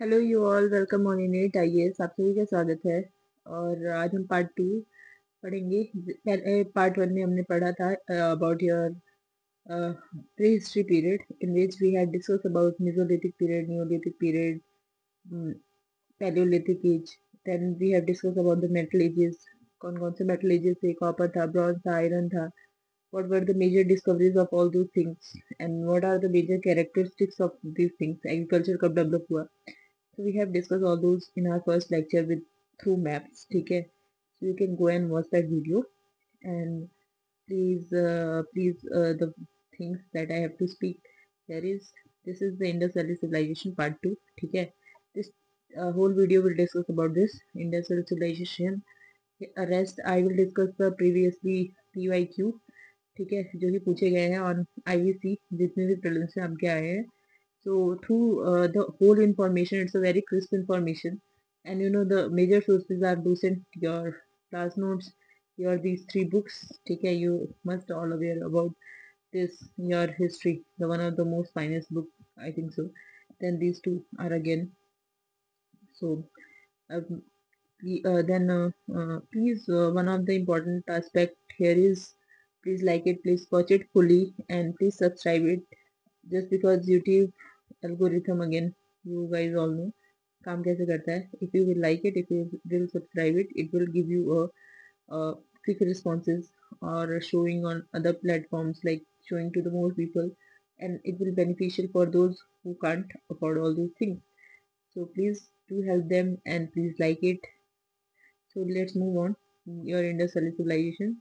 Hello you all, welcome on इनेट IAS. आप सभी का स्वागत है। और आज हम पार्ट 2 पढ़ेंगे। पहले पार्ट 1 में हमने पढ़ा था about your prehistory period, in which we had discuss about mesolithic period, neolithic period, paleolithic age. Then we have discuss about the metal ages. कौन कौन से मेटल एजेस थे? कॉपर था, ब्रॉन्ज था, आयरन था। What were the major discoveries of all those things, and what are the major characteristics of these things? Agriculture कब develop हुआ? So we have discussed all those in our first lecture with through maps. ठीक है? So you can go and watch that video, and please the things that I have to speak. There is This is the Indus Valley Civilization Part 2. ठीक है? This whole video will discuss about this Indus Valley Civilization. Rest I will discuss the previously PYQ. ठीक है, जो कि पूछे गए हैं on IVC, जितने भी प्रीलिम्स में आपके आए हैं. So through the whole information, it's a very crisp information, and the major sources are Lucent, your class notes, your these three books. ठीक है, you must all aware about this, your history, the one of the most finest book, I think so. Then these two are again. So um, please, one of the important aspect here is, please like it, please watch it fully, and please subscribe it. Just because YouTube algorithm, again, you guys all know काम कैसे करता है. If you will like it, if you will subscribe it, it will give you a quick responses, or showing on other platforms, like showing to the more people, and it will beneficial for those who can't afford all these things. So please do help them, and please like it. So let's move on. Your Indus Valley Civilization.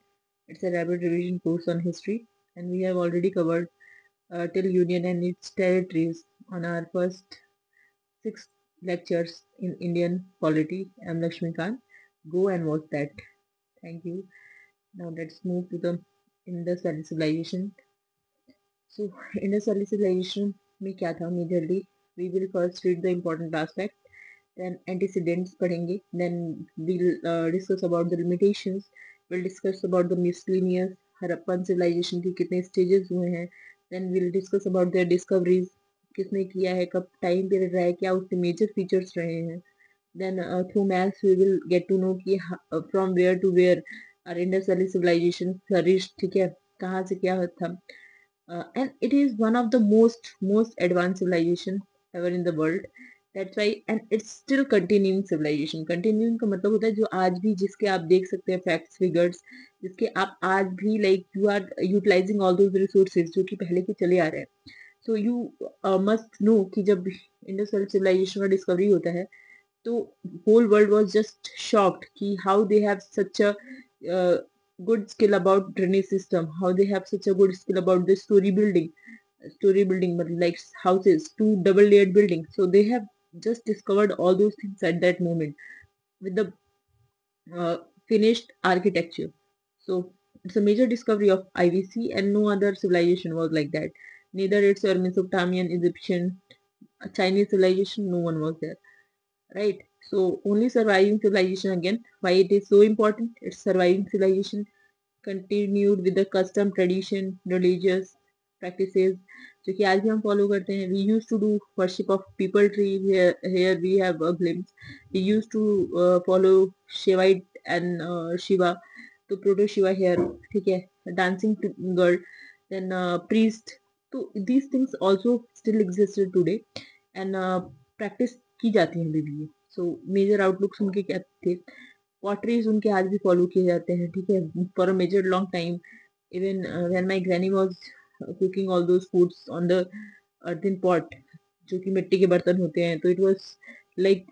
It's a rapid revision course on history, and we have already covered till Union and its territories on our first 6 lectures in Indian polity. I'm Lakshmi Khan. Go and watch that. Thank you. Now let's move to the Indus Valley Civilization. So Indus Valley Civilization में क्या था majorly? We will first read the important aspect, then antecedents पढ़ेंगे, then we'll discuss about the limitations, we'll discuss about the miscellaneous, Harappan civilization की कितने stages हुए हैं, then we'll discuss about their discoveries, किसने किया है, कब time period रहा है, क्या उसके major features रहे हैं. Then through maths we will get to know कि from where to where our Indus Valley civilization flourished. ठीक है, कहाँ से क्या था. And it is one of the most advanced civilization ever in the world. That's why, and it's still continuing civilization. Continuing का मतलब होता है जो आज भी, जिसके आप देख सकते हैं facts figures, जिसके आप आज भी like you are utilizing all those resources जो कि पहले के चले आ रहे हैं. So you must know कि जब Indus Valley civilization का discovery होता है, तो whole world was just shocked कि how they have such a uh, good skill about drainage system, how they have such a good skill about the story building, but like houses, two double layered buildings. So they have just discovered all those things at that moment with the uh, finished architecture. So it's a major discovery of IVC, and no other civilization was like that. Neither it's or Mesopotamian, Egyptian, Chinese civilization, no one was there, right? So only surviving civilization, again, why it is so important? It's surviving civilization continued with the custom, tradition, religious practices जो कि आज भी हम follow करते हैं. We used to do worship of people tree. Here we have a glimpse. We used to follow Shivite and Shiva, तो proto Shiva here. ठीक है, dancing girl, then priest. तो these things also still existed today, and practice की जाती है अभी भी. So major outlooks उनके क्या थे? पॉटरीज उनके आज भी फॉलो किए जाते हैं. ठीक है, for a major long time. Even when my granny was cooking all those foods on the earthen pot, जो कि मिट्टी के बर्तन होते हैं, तो इट वाज लाइक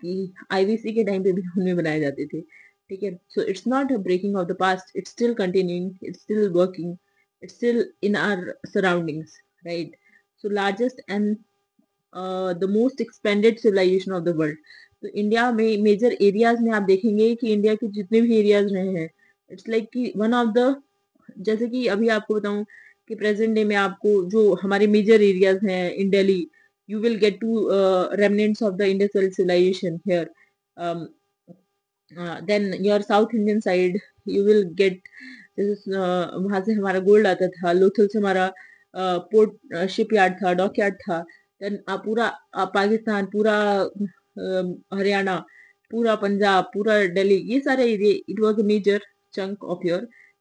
आईवीसी के टाइम पे भी उनमें बनाए जाते थे. ठीक है, so it's not a breaking of the past, it's still continuing, it's still working, it's still in our surroundings, right? So largest and the most expanded civilisation of the world. तो India में major areas में आप देखेंगे कि India के जितने भी areas रहे हैं, इट्स लाइक कि वन ऑफ द, जैसे कि अभी आपको बताऊं कि प्रेजेंट डे में आपको जो हमारे मेजर एरियाज हैं in Delhi, you will get to remnants of the Indus civilization here. Then your South Indian side you will get, वहां से हमारा गोल्ड आता था, लोथल से हमारा पोर्ट शिप यार्ड था, डॉक यार्ड था. देन पूरा पाकिस्तान, पूरा हरियाणा, पूरा पंजाब, पूरा दिल्ली, ये सारे area, it was a major chunk of your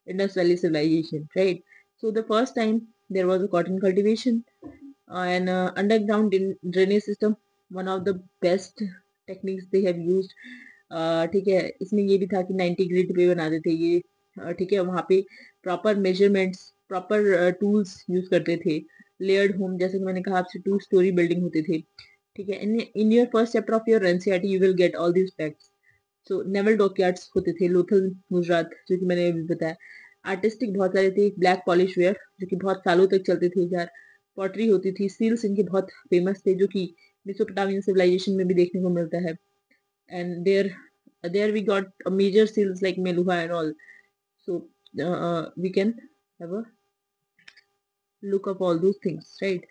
Indus Valley civilization, right? So the first time there was a cotton cultivation and underground drainage system, one of the best techniques they have used. ठीक है, इसमें ये भी था कि 90 grid पे बना देते ये, ठीक है, वहाँ पे proper measurements, proper tools use करते थे। लेयर्ड होम, जैसे कि मैंने कहा आपसे, 2 स्टोरी बिल्डिंग होते थे, ठीक है। In your first chapter of your NCERT you will get all these facts. So naval dockyards होते थे लोथल गुजरात, जो कि मैंने अभी बताया। आर्टिस्टिक बहुत सारे थे, ब्लैक पॉलिश वेयर जो कि बहुत सालों तक चलते थे यार। पॉटरी होती थी, सील्स इनके बहुत फेमस थे, जो कि मेसोपोटामियन सिविलाइजेशन में भी देखने को मिलता है। And there we got major seals like Meluha and all. So we can have a look up all those things, right?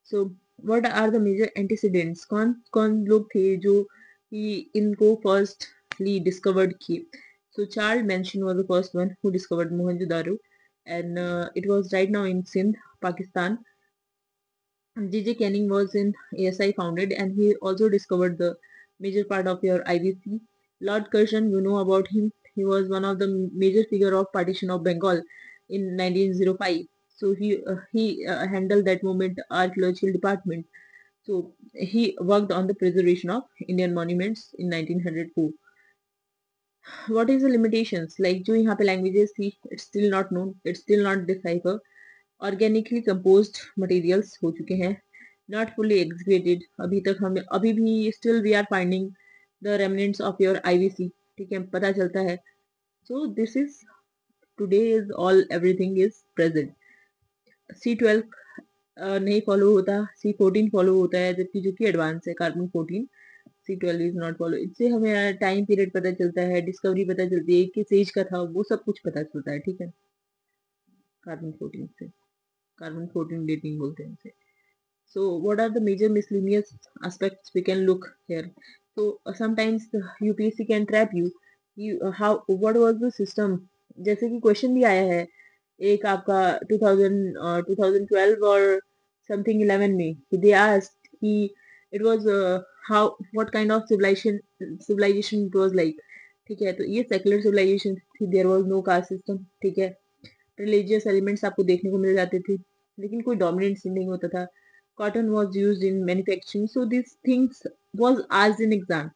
So what are the major antecedents? कौन कौन लोग थे जो कि इनको firstly discovered किए? So Charles Manson was the first one who discovered Mohenjo-daro, and it was right now in Sindh, Pakistan. J.J. Canning was in ASI founded, and he also discovered the major part of your IBC. Lord Curzon, you know about him. He was one of the major figure of partition of Bengal in 1905. So he handled that moment archaeological department. So he worked on the preservation of Indian monuments in 1904. What is the limitations? Like जो यहाँ पे languages थी, it's still not known, it's still not deciphered. Organically composed materials हो चुके हैं, not fully executed, अभी तक हमें अभी भी still we are finding the remnants of your IVC, ठीक है, पता चलता है। So this is today is all everything is present. C12 नहीं फॉलो होता, C14 फॉलो होता है, जबकि जो कि एडवांस है carbon 14। C12 is not follow. इससे हमें टाइम पीरियड पता चलता है, डिस्कवरी पता चलती है, किस एज का था, वो सब कुछ पता चलता है, ठीक है, कार्बन 14 से। कार्बन 14 डेटिंग बोलते हैं इसे। So what are the major miscellaneous aspects we can look here? So sometimes the UPSC can trap you. How what was the system? जैसे कि क्वेश्चन भी आया है एक आपका 2012 और समथिंग 11 में, they asked कि it was how what kind of civilization it was like, ठीक है। तो ये सेकुलर सिविलाइजेशन थी, there was no caste system, ठीक है। रिलीजियस एलिमेंट्स आपको देखने को मिल जाते थे, लेकिन कोई डोमिनेंस नहीं होता था। Cotton was use in manufacturing, so this things was आज in exam,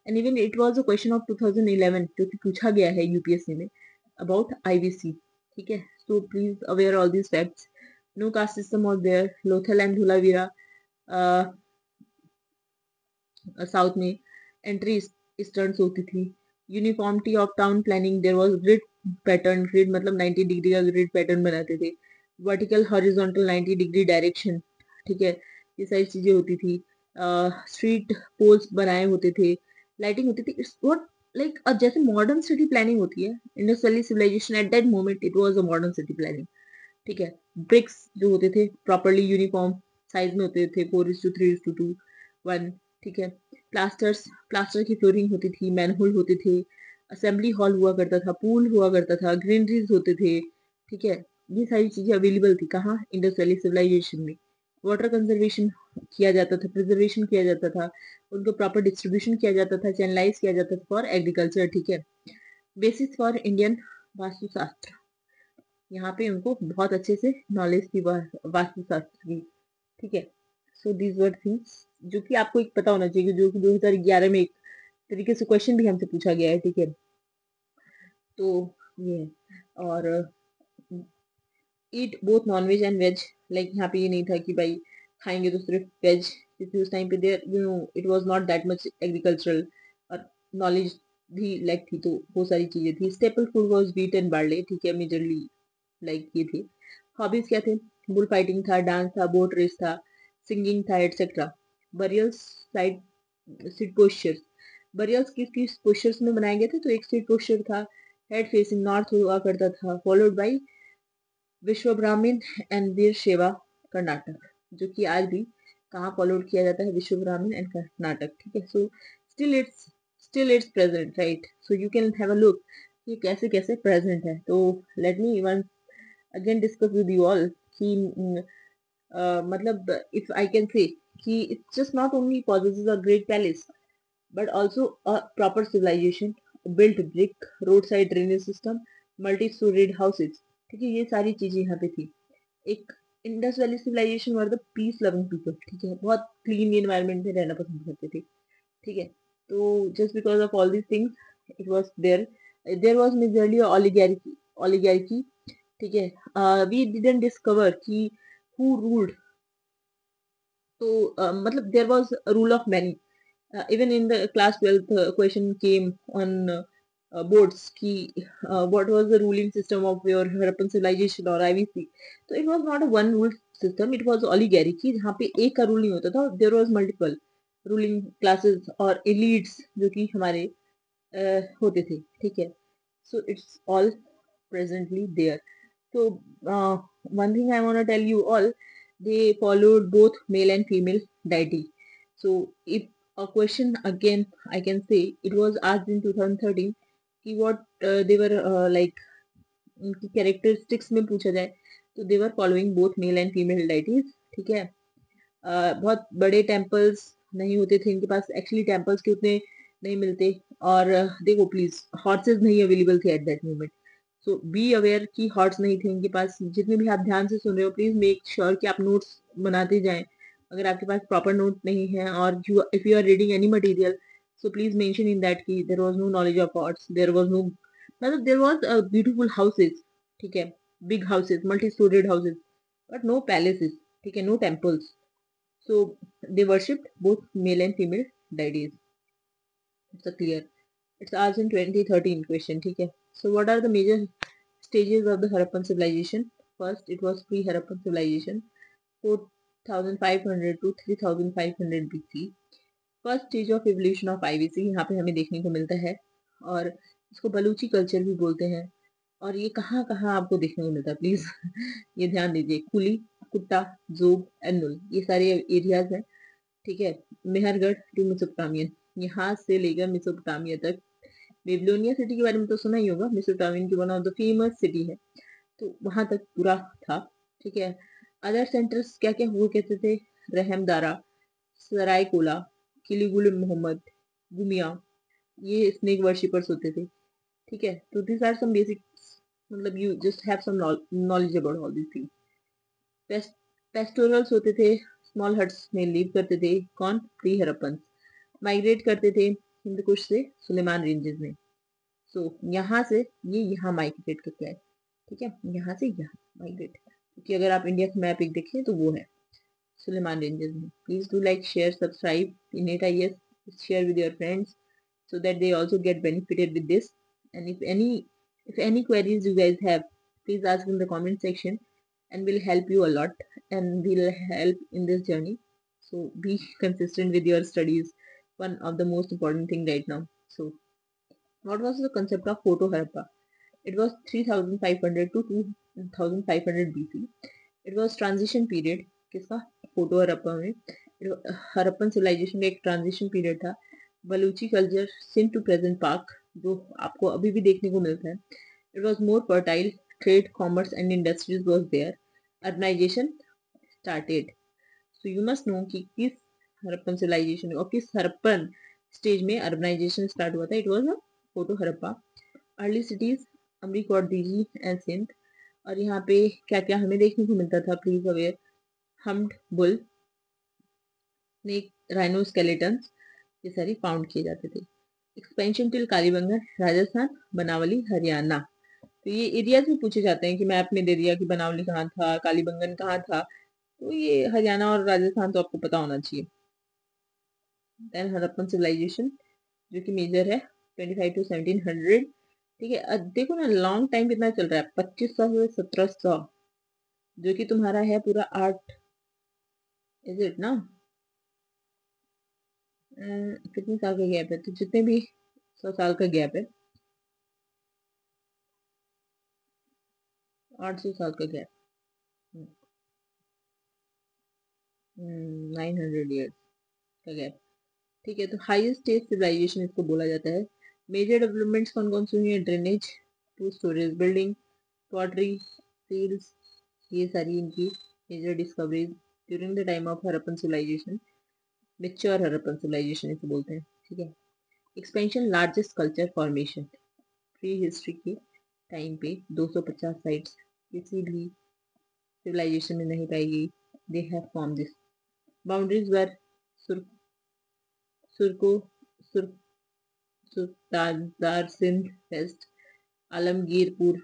and even it was a question of 2011 जो कि पूछा गया है यूपीएससी में अबाउट आईवीसी, ठीक है। So please aware all these facts. No caste system was there, Lothal and Dholavira south में, एंट्री ईस्टर्न होती थी। Uniformity of town planning, there was grid pattern, grid मतलब 90 डिग्री का ग्रिड पैटर्न बनाते थे। वर्टिकल हॉरिजॉन्टल 90 डिग्री डायरेक्शन, ठीक है, ये सारी चीजें होती थी। स्ट्रीट पोल्स बनाए होते थे, लाइटिंग होती थी। इट्स व्हाट लाइक जैसे मॉडर्न सिटी प्लानिंग होती है, Indus valley civilization at that moment it was a modern city planning, ठीक है। ब्रिक्स जो होते थे प्रॉपरली यूनिफॉर्म साइज में होते थे, 4:3:2:1, ठीक है। प्लास्टर की फ्लोरिंग होती थी, मैनहोल होते थे, असेंबली हॉल हुआ करता था, पूल हुआ करता था, ग्रीनरीज होते थे, ठीक है। ये सारी चीजें अवेलेबल थी कहाँ, इंडस वैली सिविलाइजेशन में। वाटर कंजर्वेशन किया जाता था, प्रिजर्वेशन किया जाता था, उनको प्रॉपर डिस्ट्रीब्यूशन किया जाता था, चैनलाइज किया जाता था फॉर एग्रीकल्चर, ठीक है। बेसिस फॉर इंडियन वास्तुशास्त्र, यहाँ पे उनको बहुत अच्छे से नॉलेज थी वास्तुशास्त्र की, ठीक है। सो दीज वर थिंग्स जो कि आपको एक पता होना चाहिए, जो कि 2011 में एक तरीके से क्वेश्चन भी हमसे पूछा गया है, ठीक है। तो ये है। और eat both non veg and veg, like यहाँ पे ये नहीं था कि भाई खाएंगे तो सिर्फ वेज, क्योंकि उस टाइम पे there you know it was not that much agricultural, और नॉलेज भी लाइक थी, तो वो सारी चीजें थी। Staple food was wheat and barley, ठीक है, मेजरली लाइक ये थे। हॉबीज क्या थे, बुल फाइटिंग था, डांस था, बोट रेस था, सिंगिंग था, etcetera. Burials side sit postures, burials किस किस पोस्चर्स में बनाए गए थे, तो एक सिट पोस्चर था, हेड फेसिंग नॉर्थ हुआ करता था, फॉलोड बाई विश्व ब्राह्मण एंड वीर सेवा कर्नाटक, जो कि आज भी कहाँ फॉलोड किया जाता है, विश्व ब्राह्मण एंड कर्नाटक, ठीक है। So still it's present, right. So you can have a look ये कैसे कैसे प्रेजेंट है। तो let me one again discuss with you all कि मतलब if I can say कि it just not only possesses a great palace but also a proper civilization, built brick, roadside drainage system, multi-storied houses. ठीक है, ये सारी चीजें यहाँ पे थी. एक Indus valley civilization were the peace loving people. ठीक है, बहुत क्लीन एनवायरनमेंट में रहना पसंद करते थे. ठीक है, तो just because of all these things it was there was majorly oligarchy. ठीक है, वी डिडंट डिस्कवर कि हु रूल्ड. तो मतलब there was rule of many. even in the class 12th question came on boards ki what was the ruling system of your Harappan civilization or IVC. So it was not a one rule system, it was oligarchy जहाँ पे एक का rule नहीं होता था. there was multiple ruling classes और elites जो कि हमारे होते थे. ठीक है, so it's all presently there. So one thing I want to tell you all, they followed both male and female deity. So if a question again I can say it was asked in 2013 कि what they were like उनकी characteristics में पूछा जाए तो they were following both male and female deities. ठीक है, बहुत बड़े टेम्पल्स नहीं होते थे इनके पास. एक्चुअली टेम्पल्स के उतने नहीं मिलते. और देखो प्लीज, हॉर्सेस नहीं अवेलेबल थे eight that moment. So be aware कि हॉर्स नहीं थे उनके पास. जितने भी आप ध्यान से सुन रहे हो प्लीज मेक श्योर कि आप नोट्स बनाते जाएं. अगर आपके पास प्रॉपर नोट नहीं है और if you are reading any material so please mention in that कि there was no knowledge of horse, there was no, मतलब देयर वाज ब्यूटीफुल हाउसेस. ठीक है, big houses, multi storeyed houses, but no palaces. ठीक है, no temples. So they worshipped both male and female deities. It's a clear. It's asked in 2013 question. ठीक है. So what are the major stages of the Harappan civilization? First, it was pre-Harappan civilization, 4500 to 3500 BC. First stage of evolution of IVC यहाँ पे हमें देखने को मिलता है. और इसको बलूची कल्चर भी बोलते हैं. और ये कहाँ कहाँ आपको देखने को मिलता है प्लीज ये ध्यान दीजिए. कुली, कुट्टा, जोब एंड नुल, ये सारे एरियाज हैं. ठीक है, मेहरगढ़ टू मेसोपोटामियन, यहाँ से लेकर मेसोपोटामिया तक. बेबीलोनिया सिटी के बारे में तो सुना ही होगा, मेसोपोटामियन की one of the famous city है. तो वहां तक पूरा था. ठीक है, अदर सेंटर्स क्या क्या हुआ करते थे? रहमदारा, सरायकोला, किलीगुल मोहम्मद, गुमिया, ये स्नेक वर्शिपर्स होते थे. ठीक है, तो दिस आर सम बेसिक, मतलब you just have some knowledge about all this things. Pastorals होते थे, स्मॉल हट्स में लिव करते थे. कौन? प्री हरप्पन. माइग्रेट करते थे हिंद कुश से सुलेमान रेंजेस में. सो यहाँ से ये यहाँ माइग्रेट करके आए. ठीक है, यहाँ से यहाँ माइग्रेट, क्योंकि अगर आप इंडिया का मैप एक देखें तो वो है सुलेमान रेंजेस में. Please do like, share, subscribe in it I S. Share with your friends so that they also get benefited with this. And if any queries you guys have, please ask in the comment section and we'll help you a lot and we'll help in this journey. So be consistent with your studies, one of the most important thing right now. So what was the concept of Photo Harappa? It was 3500 to 2500 BC. It was transition period. किसका? Proto Harappa में. Harappan civilization का एक transition period था. Baluchi culture Sindh to present Pak, जो आपको अभी भी देखने को मिलता है. It was more fertile, trade, commerce and industries was there. Urbanization started. So you must know कि किस हरप्पन सिविलाइजेशन और किस हरप्पन स्टेज में अर्बनाइजेशन स्टार्ट हुआ था. It was a proto Harappa. Early cities Amrikot, Diji and Sindh. और यहाँ पे क्या क्या हमें देखने को मिलता था? Please aware. Humped bull, snake, rhino skeletons, ये सारी फाउंड किए जाते थे. Expansion till Kalibangan, Rajasthan, Banawali, Haryana. तो ये एरियाज भी पूछे जाते हैं कि मैप में दे दिया कि बनावली कहाँ था, कालीबंगन कहाँ था, तो ये हरियाणा और राजस्थान तो आपको पता होना चाहिए. देन हड़प्पन सिविलाइजेशन जो कि मेजर है 25 to 1700. ठीक है, अब देखो ना लॉन्ग टाइम कितना चल रहा है, 2500 से 1700, जो कि तुम्हारा है पूरा 8, इज इट ना? कितने साल का गैप है? तो जितने भी 100 साल का गैप है, 800 साल का गैप, 900 ईयर्स का गैप. ठीक है, तो हाईएस्ट स्टेज सिविलाइजेशन इसको बोला जाता है. मेजर डेवलपमेंट्स कौन कौन सी हुई है? Drainage, two storage building, pottery, seals, ये सारी इनकी major discoveries during the time of Harappan civilization. Mature Harappan civilization इसे बोलते हैं. ठीक है, expansion largest culture formation, prehistory के टाइम पे 250 साइट्स किसी भी सिविलाइजेशन में नहीं पाई गई. They have form this. Boundaries were सुरको सुर सुल्तानदार Sindh west, Alamgirpur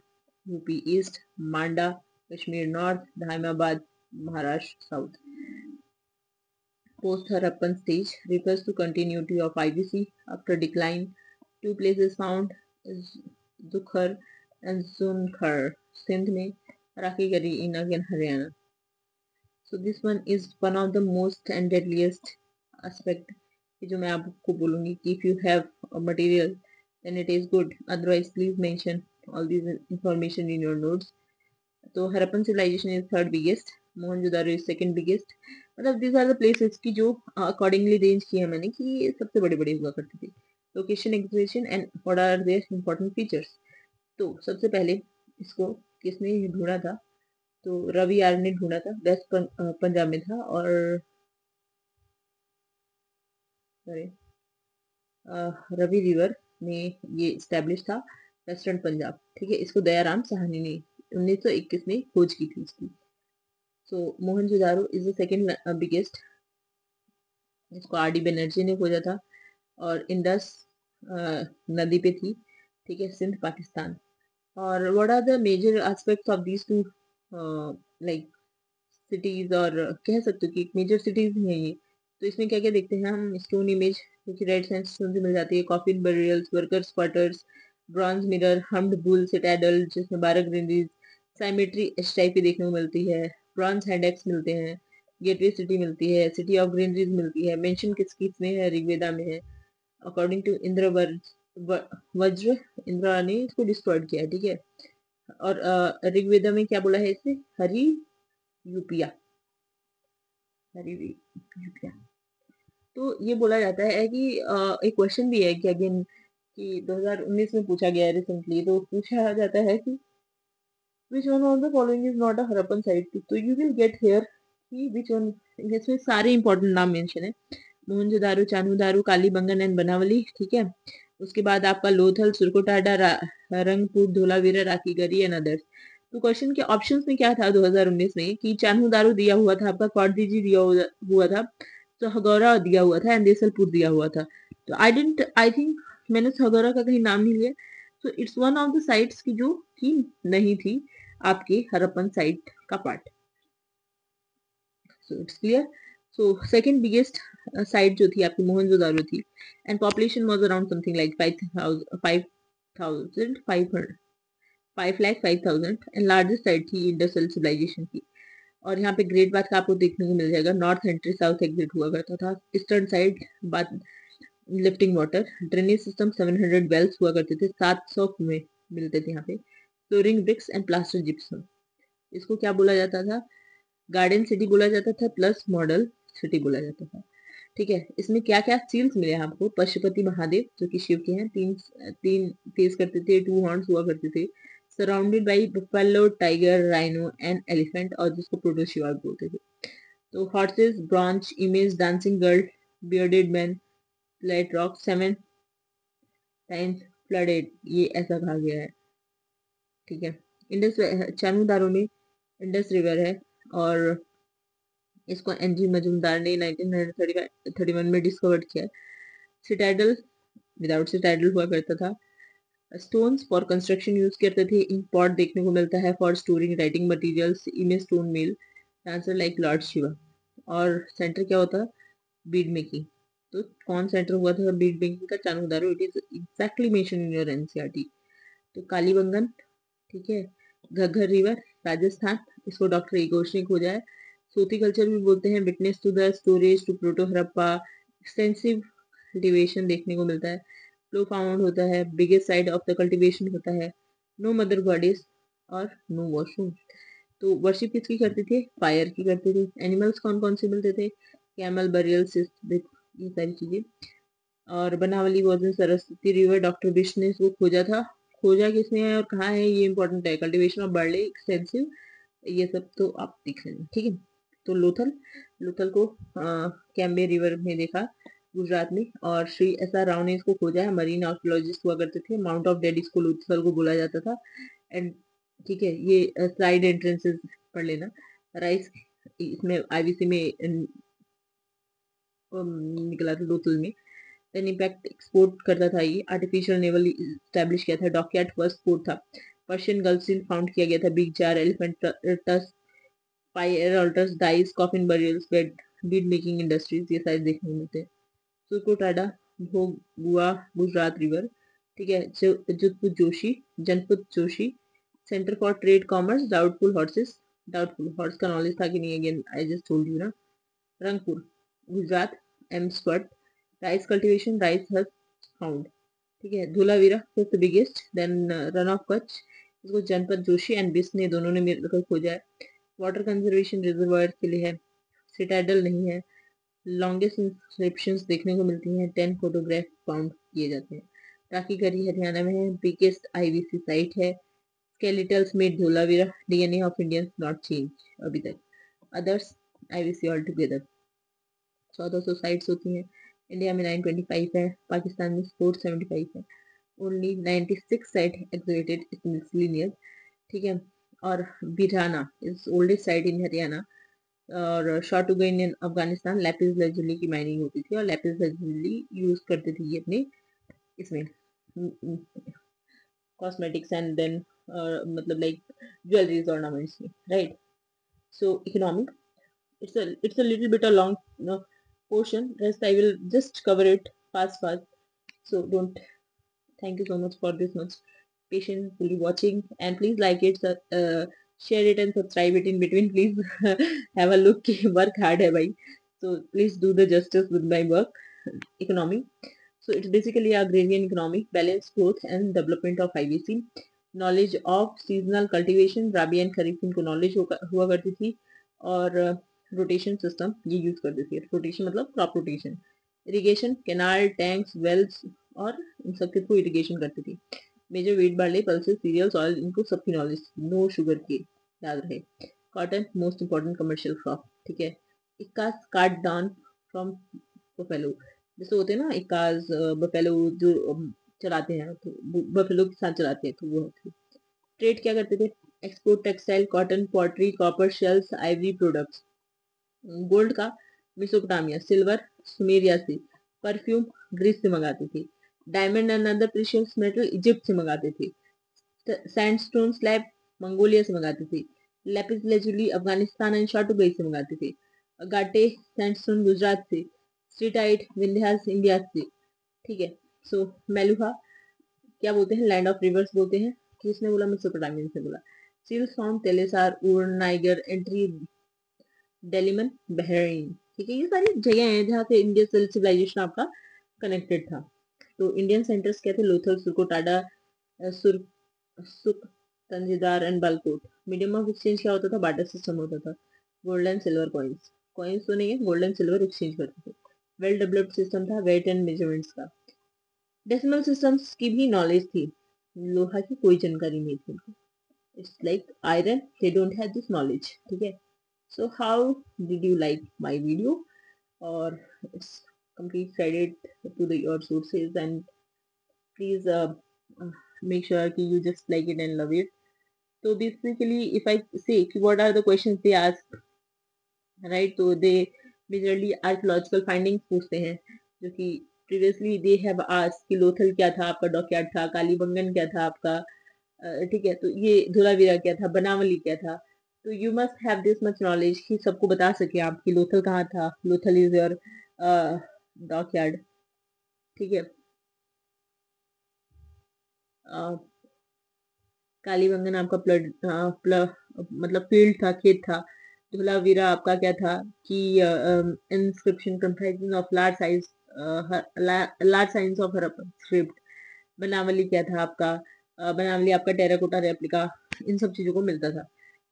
UP east, Manda Kashmir north, Daimabad Maharashtra south. Post Harappan stage refers to continuity of IBC after decline. Two places found is Dukhar and Zunkhar, Sindh में, Rakigari in again Haryana. So this one is one of the most and deadliest aspect जो मैं आपको बोलूँगी कि if you have a material then it is good, otherwise please mention all these information in your notes. तो Harappan civilization is third biggest, Mohenjodaro is second biggest. मतलब these are the places की जो accordingly range किया मैंने कि ये सबसे बड़े बड़े हुआ करते थे. Location, exhibition and what are there important features. तो सबसे पहले इसको किसने ढूंढा था? तो रवि आर ने ढूंढा था. वेस्ट पंजाब में था. और सॉरी रवि रिवर में ये स्टैब्लिश था, वेस्टर्न पंजाब. ठीक है. इसको दयाराम साहनी ने 1921 में खोज की थी इसकी. So Mohenjodaro is the second biggest, जिसको आर डी बनर्जी ने खोजा था. और इंडस नदी पे थी. ठीक है. सिंध पाकिस्तान. और what are the major aspects of these two like cities, और कह सकते हो कि मेजर सिटीज हैं ये. तो इसमें क्या क्या देखते हैं हम? स्टोन इमेज जो कि रेड सैंडस्टोन से मिल जाती है, coffin burials, workers quarters, bronze mirror, humped bull citadel जिसमें 12 ग्रेनरीज, साइमेट्री एच टाइप की देखने को मिलती है, ब्रॉन्ज हैंडेक्स मिलते हैं, गेटवे सिटी मिलती है, सिटी ऑफ ग्रेनरीज मिलती है. मेंशन किस में है? ऋग्वेदा में है. अकॉर्डिंग टू इंद्र वज्र, इंद्रा ने इसको डिस्ट्रॉयड किया है. ठीक है. और ऋग्वेदा में क्या बोला है इसे? हरि यूपिया. तो ये बोला जाता है कि एक क्वेश्चन भी है कि अगेन कि 2019 में पूछा गया है रिसेंटली. तो पूछा जाता है कि which one of the following is not a Harappan site. तो यू विल गेट हियर कि which one. इसमें सारे इंपॉर्टेंट नाम मेंशन है. मोहनजोदारो, चान्होदारो, कालीबंगन एंड बनावली. ठीक है. उसके बाद आपका लोथल, सुरकोटाडा, रंगपुर, धोलावीरा, राखीगढ़ी एंड अदर्स. तो क्वेश्चन के ऑप्शंस में क्या था 2019 में कि चान्होदारो दिया हुआ था आपका, क्वाडदीजी दिया हुआ था, तो हगौरा दिया हुआ था एंड देसलपुर दिया हुआ था. तो आई थिंक मैंने हगौरा का कहीं नाम नहीं लिया. तो it's one of the sites की जो कि नहीं थी आपके हरप्पन साइट का part. So it's clear. So second biggest site जो थी आपकी मोहनजोदारो थी and population was around something like 5,05,000 and largest site थी इंडस सिविलाइजेशन की. और यहाँ पे ग्रेट बाथ का आपको देखने को मिल जाएगा. नॉर्थ एंट्री साउथ एग्जिट हुआ करता था. Eastern side bath lifting water, drainage system 700 wells हुआ करते थे, 700 में मिलते थे यहाँ पे. Flooring bricks and plaster gypsum. इसको क्या बोला जाता था? गार्डन सिटी बोला जाता था प्लस मॉडल सिटी बोला जाता था. ठीक है. इसमें क्या क्या सील्स मिले हैं आपको? पशुपति महादेव जो कि शिव के हैं, तीन फेस करते थे, 2 हॉर्न्स हुआ करते थे, surrounded by buffalo, tiger, rhino and elephant, और जिसको प्रोटोशिवा बोलते थे. तो horses, bronze image, dancing girl, bearded man, flat rock, 7 times flooded, ये ऐसा कहा गया है. ठीक है. इंडस चान्होदारो में इंडस रिवर है और इसको एनजी मजूमदार ने 1931 में डिस्कवर किया. सिटाडल विदाउट सिटाडल हुआ करता था. स्टोन्स फॉर कंस्ट्रक्शन यूज करते थे. इन पॉट देखने को मिलता है for storing writing materials. Image stone mill, dancer like lord Shiva. और सेंटर क्या होता? Bead making. तो कौन सेंटर हुआ था बीड मेकिंग का? Chanhudaro. It is exactly mention in your NCERT. तो कालीबंगन. ठीक है. घग्गर रिवर, राजस्थान. इसको डॉक्टर ई घोष ने खोजा है. सूती कल्चर भी बोलते हैं. Witness to the storage to proto Harappa. Extensive cultivation देखने को मिलता है. फ्लो फाउंड होता है. Biggest side of the cultivation होता है. नो मदर गॉडेस और नो वॉशरूम. तो वर्शिप किसकी करते थे? फायर की करते थे. एनिमल्स कौन कौन से मिलते थे? कैमल, बरियल, ये सारी चीजें. और बनावली वॉज सरस्वती रिवर. डॉक्टर बिश ने इसको खोजा था. खोजा किसने है और कहाँ है ये इंपॉर्टेंट है. कल्टीवेशन ऑफ बर्ले, एक्सटेंसिव, ये सब तो आप देख लेना. ठीक है. तो लोथल को कैम्बे रिवर में देखा. गुजरात में, और श्री एस आर राव ने इसको खोजा है। मरीन आर्कियोलॉजिस्ट हुआ करते थे। माउंट ऑफ डेड इसको लोथल को बोला जाता था। एंड ठीक है, ये साइड एंट्रेंसेस पढ़ लेना। राइस इसमें आईवीसी में निकला था लोथल में। देन इम्पैक्ट एक्सपोर्ट करता था। ये आर्टिफिशियल नेवल स्टैब्लिश किया था। डॉकयार्ड फर्स्ट पोर्ट था। पर्शियन गल्फ स्टील फाउंड किया गया था। Big jar, elephant tusk, fire alters, dice, coffin burials, bed bead making industries, ये सारे देखने को मिलते हैं। सुरकोटाडा, भोगुआ, गुजरात रिवर, ठीक है। जुतपुत जोशी, जनपद Joshi, centre for trade commerce, doubtful horses, doubtful horse का नॉलेज था कि नहीं, again I just told you ना। रंगपुर, गुजरात, एम्सवर्थ, rice cultivation, rice has found, ठीक है। Dholavira fifth biggest. Then Rann of Kutch, इसको जनपद जोशी एंड बिस ने दोनों ने मिलकर खोजा है। वाटर कंजर्वेशन रिजर्वायर के लिए है। सिटाडल नहीं है। लॉन्गेस्ट इंस्क्रिप्शंस देखने को मिलती हैं। 10 फोटोग्राफ फाउंड किए जाते हैं। टाकी करी हरियाणा में है। बिगेस्ट आईवीसी साइट है। Skeletals made Dholavira, DNA of Indians not change अभी तक। Others IVC all together 1400 sites होती हैं। इंडिया में 925 है। पाकिस्तान में 475 है। ओनली 96 साइट एक्टिवेटेड मिसलिनियस, ठीक है। और बिराना इज ओल्डेस्ट साइट इन हरियाणा। और शॉर्टुगन इन अफगानिस्तान, लैपिस लैजुली की माइनिंग होती थी और लैपिस लैजुली यूज करते थे ये अपने इसमें कॉस्मेटिक्स एंड देन मतलब लाइक ज्वेलरीज ऑर्नामेंट्स में, right. So economic, it's a little bit a long portion. Rest I will just cover it fast. So don't. Thank you so much for this much patiently watching, and please like it, share it, and subscribe it in between. Please have a look. Work hard hai bhai. So please do the justice with my work. Economy. So it's basically agrarian economy, balanced growth and development of IVC. Knowledge of seasonal cultivation, rabi and kharif इनको knowledge हुआ करती थी। और rotation system ये use करती थी। Rotation मतलब crop rotation. Irrigation, canal, tanks, wells, और इन सबके थ्रू इरिगेशन करती थी। Major wheat, barley, pulses, cereals, oil, इनको सबकी नॉलेज। नो शुगर के, याद रहे। Cotton most important commercial crop, ठीक है। इक्का कार्ड डाउन फ्रॉम बफेलो, जैसे होते हैं ना इक्काज, बफेलो जो चलाते हैं, तो बफेलो के साथ चलाते हैं, तो वो होती है। ट्रेड क्या करते थे? Export textile, cotton, pottery, copper shells, Ivory products. Gold का मेसोपोटामिया, सिल्वर सुमेरिया से, परफ्यूम ग्रीस से मंगाते थे। Diamond and other precious metal Egypt से मंगाते थे। सैंडस्टोन स्लैब मंगोलिया से मंगाते थे। लेपिस लेजुली अफगानिस्तान एंड शाटुगई से मंगाते थे। गाटे सैंडस्टोन गुजरात से। स्ट्रीटाइट विंध्यास इंडिया से, ठीक है। सो मेलुहा क्या बोलते हैं? लैंड ऑफ रिवर्स बोलते हैं। किसने बोला? मेसोपोटामियन से बोला। सील्स फाउंड तेलेसार, उर, नाइगर, एंट्री, डेलिमन, बहरीन, ठीक है। ये सारी जगह हैं जहाँ से इंडियन सिविलाइजेशन आपका कनेक्टेड था। तो इंडियन सेंटर्स क्या थे? लोथल, सुरकोटाडा, सुर सुक, तंजीदार and Balakot. Medium of exchange क्या होता था? बार्टर सिस्टम होता था। Gold and silver coins, coins तो नहीं है, गोल्ड एंड सिल्वर एक्सचेंज करते थे। वेल डेवलप्ड सिस्टम था वेट एंड मेजरमेंट्स का। डेसिमल सिस्टम्स की भी नॉलेज थी। लोहा की कोई जानकारी नहीं थी उनको। It's like iron, they don't have this knowledge, ठीक है। So how did you like my video? Or it's complete credit to your sources, and please uh, make sure that you just like it and love it. So basically, if I say what are the questions they ask, right? So they majorly archaeological findings पूछते हैं, जो कि previously they have asked कि लोथल क्या था आपका, dockyard था, कालीबंगन क्या था आपका, ठीक है। तो ये धोलावीरा क्या था, बनावली क्या था। तो you must have this much knowledge कि सबको बता सके आप कि लोथल कहाँ था। लोथल इज योर डॉकयार्ड, ठीक है। कालीबंगन आपका मतलब फील्ड था, खेत था। धोलावीरा आपका क्या था कि inscription comprising of large signs of Harappan script. Banawali क्या था आपका? बनावली आपका टेराकोटा रेप्लिका, इन सब चीजों को मिलता था,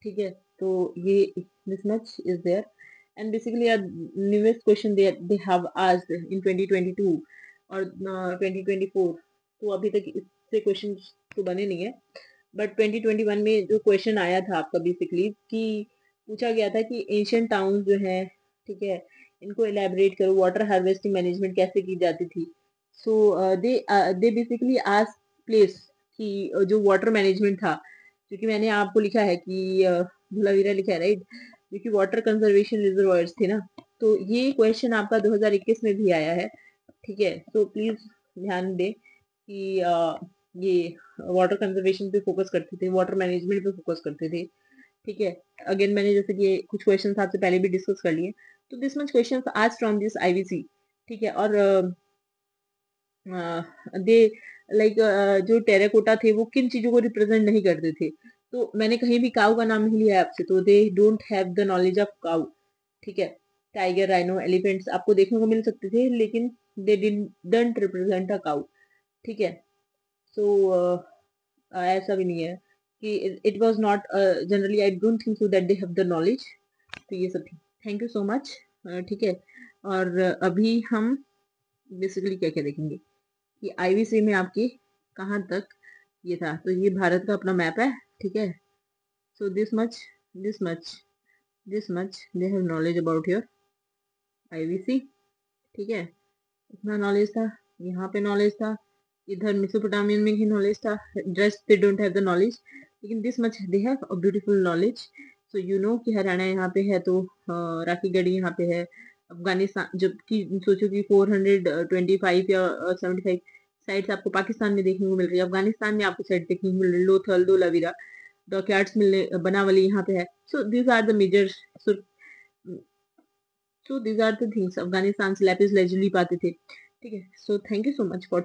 ठीक है। तो ये this much is there. And basically newest question they have asked in 2022 और 2024। तो अभी तक इससे क्वेश्चन तो बने नहीं है, बट 2021 में जो क्वेश्चन आया था आपका बेसिकली कि पूछा गया था कि एशियन टाउन जो है, ठीक है, इनको एलैबोरेट करो, वाटर हार्वेस्टिंग मैनेजमेंट कैसे की जाती थी। सो दे बेसिकली आस्क प्लेस कि जो वाटर मैनेजमेंट था, क्योंकि मैंने आपको लिखा है कि धुलावीरा लिखा है राइट, क्योंकि वाटर कंजर्वेशन रिजर्वायर्स थे ना, तो ये क्वेश्चन आपका 2021 में भी आया है, ठीक है। तो प्लीज ध्यान दें कि ये वाटर कंजर्वेशन पे फोकस करते थे, वाटर मैनेजमेंट पे फोकस करते थे, ठीक है। अगेन मैंने जैसे कि कुछ क्वेश्चन आपसे पहले भी डिस्कस कर लिए, तो दिस मच क्वेश्चन आज फ्रॉम दिस आईवीसी, ठीक है। और दे लाइक जो टेराकोटा थे वो किन चीजों को रिप्रेजेंट नहीं करते थे, तो मैंने कहीं भी काऊ का नाम नहीं लिया है आपसे, तो they don't have the knowledge of cow, ठीक है। टाइगर, राइनो, एलिफेंट्स आपको देखने को मिल सकते थे, लेकिन दे डिडंट रिप्रेजेंट अ काऊ, ठीक है। सो ऐसा भी नहीं है कि it was not generally, I don't think so that they have the knowledge. तो ये सब थैंक यू सो मच, ठीक है। और अभी हम बेसिकली क्या क्या देखेंगे कि आईवीसी में आपकी कहाँ तक ये था, तो ये भारत का अपना मैप है, ठीक है। So this much this much they have knowledge about your IVC, ठीक है। इतना नॉलेज था, यहाँ पे नॉलेज था, इधर मेसोपोटामियन में ही नॉलेज था, just they don't have the knowledge, लेकिन this much they have a beautiful knowledge. So you know कि हरियाणा यहाँ पे है, तो राखी गढ़ी यहाँ पे है। अफगानिस्तान जबकि सोचो कि 425 या 75 साइट्स आपको पाकिस्तान में देखने को मिल रही है, अफगानिस्तान में आपको साइट देखने को मिल रही है, लोथल, धोलावीरा, डॉकयार्ड्स मिलने, बनावली यहाँ पे है। So these are the major, so these are the things Afghanistan से lapis lazuli पाते थे, ठीक है। So thank you so much for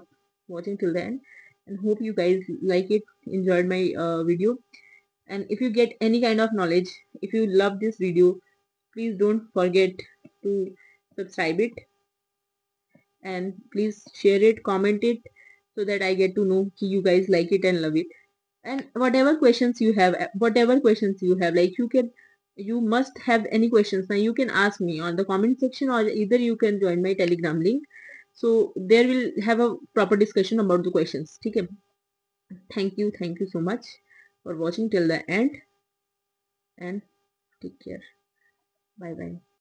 watching till the end, and hope you guys like it, enjoyed my video. And if you get any kind of knowledge, if you love this video, please don't forget to subscribe it, and please share it, comment it, so that I get to know कि you guys like it and love it. And whatever questions you have, like you must have any questions now, you can ask me on the comment section, or either you can join my telegram link, so there will have a proper discussion about the questions, okay. Thank you so much for watching till the end, and take care. Bye bye.